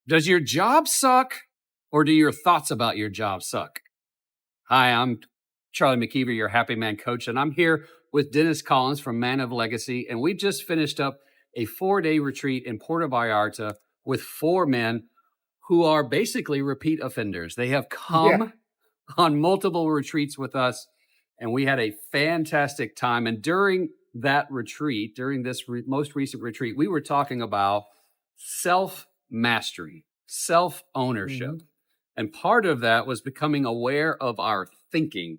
Does your job suck or do your thoughts about your job suck? Hi, I'm Charlie McKeever, your happy man coach, and I'm here with Dennis Collins from Man of Legacy. And we just finished up a 4-day retreat in Puerto Vallarta with 4 men who are basically repeat offenders. They have come on multiple retreats with us, and we had a fantastic time. And during that retreat, during this most recent retreat, we were talking about self-mastery, self-ownership. And part of that was becoming aware of our thinking.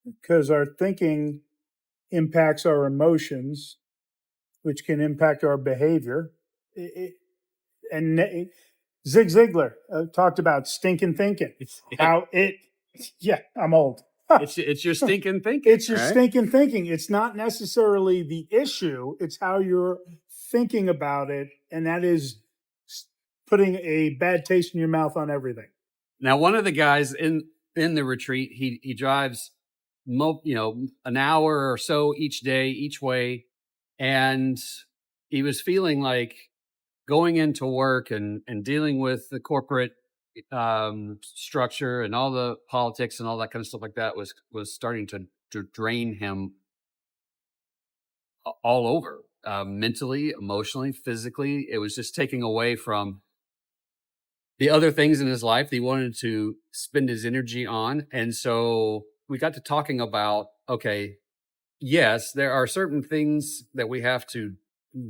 Because our thinking impacts our emotions, which can impact our behavior. And Zig Ziglar talked about stinking thinking. I'm old. It's your stinking thinking. It's your stinking thinking. It's not necessarily the issue. It's how you're thinking about it. And that is putting a bad taste in your mouth on everything. Now, one of the guys in the retreat, he drives, an hour or so each day, each way. And he was feeling like going into work and dealing with the corporate structure and all the politics and all that kind of stuff like that was starting to drain him all over, mentally, emotionally, physically. It was just taking away from the other things in his life that he wanted to spend his energy on. And so we got to talking about, okay, yes, there are certain things that we have to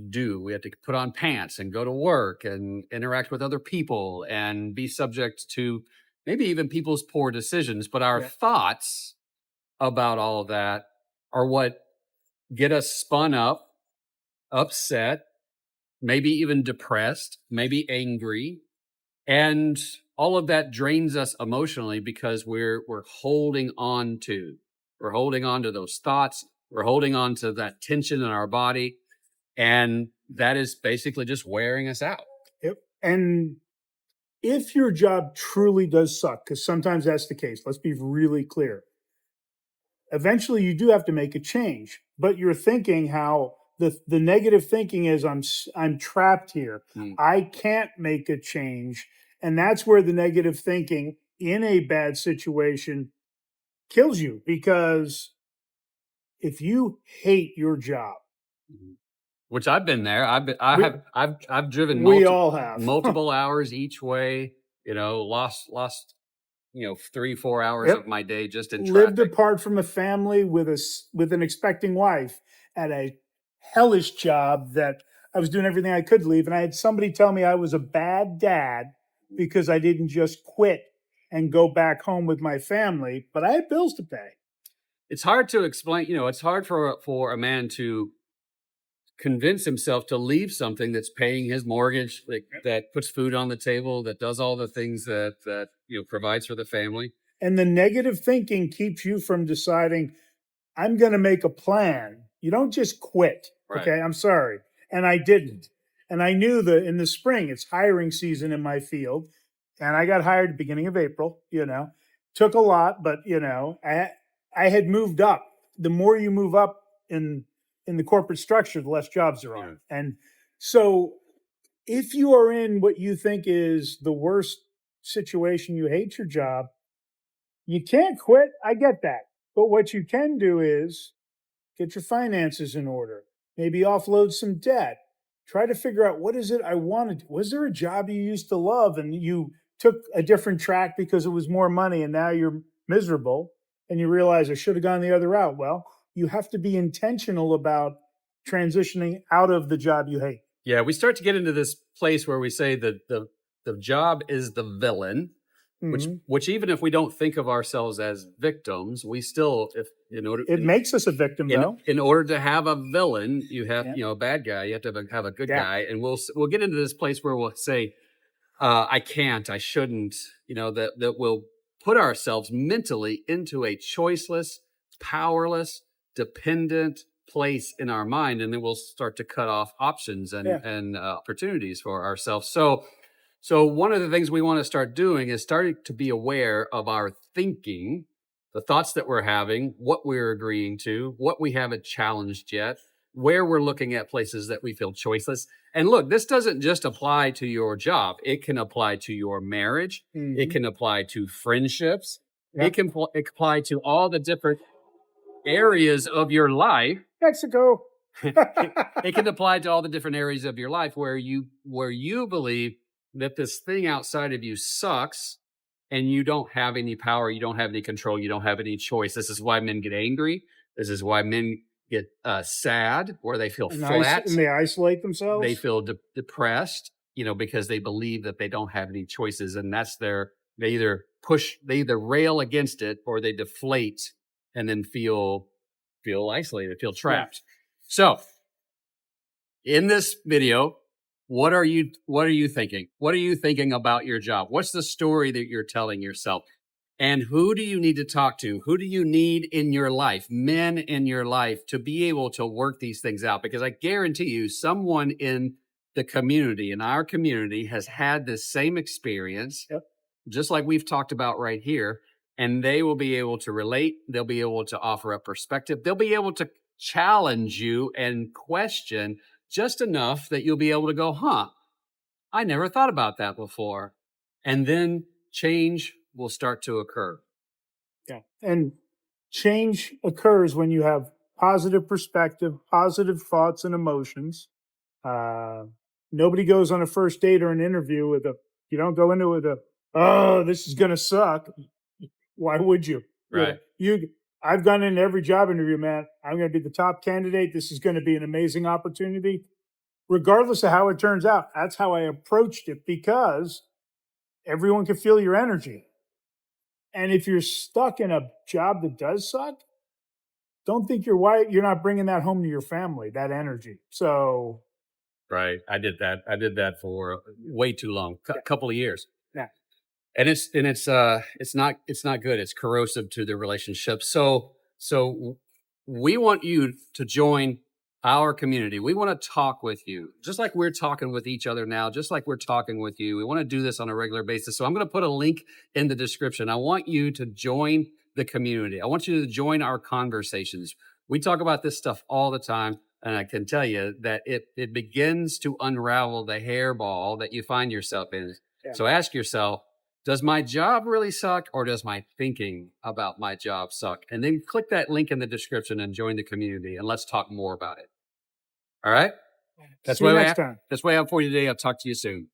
do. We have to put on pants and go to work and interact with other people and be subject to maybe even people's poor decisions. But our thoughts about all of that are what get us spun up, upset, maybe even depressed, maybe angry. And all of that drains us emotionally because we're holding on to those thoughts. We're holding on to that tension in our body. And that is basically just wearing us out. And if your job truly does suck, because sometimes that's the case, let's be really clear. Eventually you do have to make a change, but you're thinking how the negative thinking is, I'm trapped here. I can't make a change. And that's where the negative thinking in a bad situation kills you, because if you hate your job, which I've been there, I've driven multiple hours each way, lost 3-4 hours of my day just in traffic. Lived apart from a family with an expecting wife at a hellish job that I was doing everything I could to leave. And I had somebody tell me I was a bad dad because I didn't just quit and go back home with my family, but I had bills to pay. It's hard to explain, it's hard for a man to convince himself to leave something that's paying his mortgage, that puts food on the table, that does all the things that provides for the family. And the negative thinking keeps you from deciding, I'm going to make a plan. You don't just quit. Right. Okay, I'm sorry. And I didn't. And I knew that in the spring, it's hiring season in my field. And I got hired at the beginning of April, took a lot, but, I had moved up. The more you move up in the corporate structure, the less jobs there are. Yeah. And so if you are in what you think is the worst situation, you hate your job, you can't quit. I get that. But what you can do is get your finances in order, maybe offload some debt, try to figure out, what is it I want to do? Was there a job you used to love and you took a different track because it was more money and now you're miserable and you realize I should have gone the other route? Well, you have to be intentional about transitioning out of the job you hate. Yeah, we start to get into this place where we say that the job is the villain, which even if we don't think of ourselves as victims, we still, it makes us a victim, though. In order to have a villain, you have a bad guy. You have to have a good guy, and we'll get into this place where we'll say, I can't, I shouldn't, that we'll put ourselves mentally into a choiceless, powerless, dependent place in our mind, and then we'll start to cut off options and opportunities for ourselves. So one of the things we want to start doing is starting to be aware of our thinking, the thoughts that we're having, what we're agreeing to, what we haven't challenged yet, where we're looking at places that we feel choiceless. And look, this doesn't just apply to your job. It can apply to your marriage. It can apply to friendships. Yeah. It can apply to all the different areas of your life. Mexico. It can apply to all the different areas of your life where you believe that this thing outside of you sucks and you don't have any power, you don't have any control, you don't have any choice. This is why men get angry. This is why men get sad, where they feel flat. And they isolate themselves. They feel depressed, because they believe that they don't have any choices, and that's they either rail against it or they deflate and then feel isolated, feel trapped. Yeah. So in this video, what are you thinking? What are you thinking about your job? What's the story that you're telling yourself? And who do you need to talk to? Who do you need in your life, men in your life, to be able to work these things out? Because I guarantee you, someone in the community, in our community, has had this same experience, just like we've talked about right here, and they will be able to relate. They'll be able to offer a perspective. They'll be able to challenge you and question just enough that you'll be able to go, I never thought about that before. And then change will start to occur. Yeah. And change occurs when you have positive perspective, positive thoughts and emotions. Nobody goes on a first date or an interview you don't go into it with this is going to suck. Why would you? Right. I've gone into every job interview, man. I'm going to be the top candidate. This is going to be an amazing opportunity. Regardless of how it turns out, that's how I approached it, because everyone can feel your energy. And if you're stuck in a job that does suck, don't think you're not bringing that home to your family, that energy. So. Right. I did that for way too long, couple of years. Yeah. And it's not good. It's corrosive to the relationship. So we want you to join our community. We want to talk with you, just like we're talking with each other now, just like we're talking with you. We want to do this on a regular basis. So I'm going to put a link in the description. I want you to join the community. I want you to join our conversations. We talk about this stuff all the time. And I can tell you that it begins to unravel the hairball that you find yourself in. Yeah. So ask yourself, does my job really suck, or does my thinking about my job suck? And then click that link in the description and join the community, and let's talk more about it. All right? That's what I have for you today. I'll talk to you soon.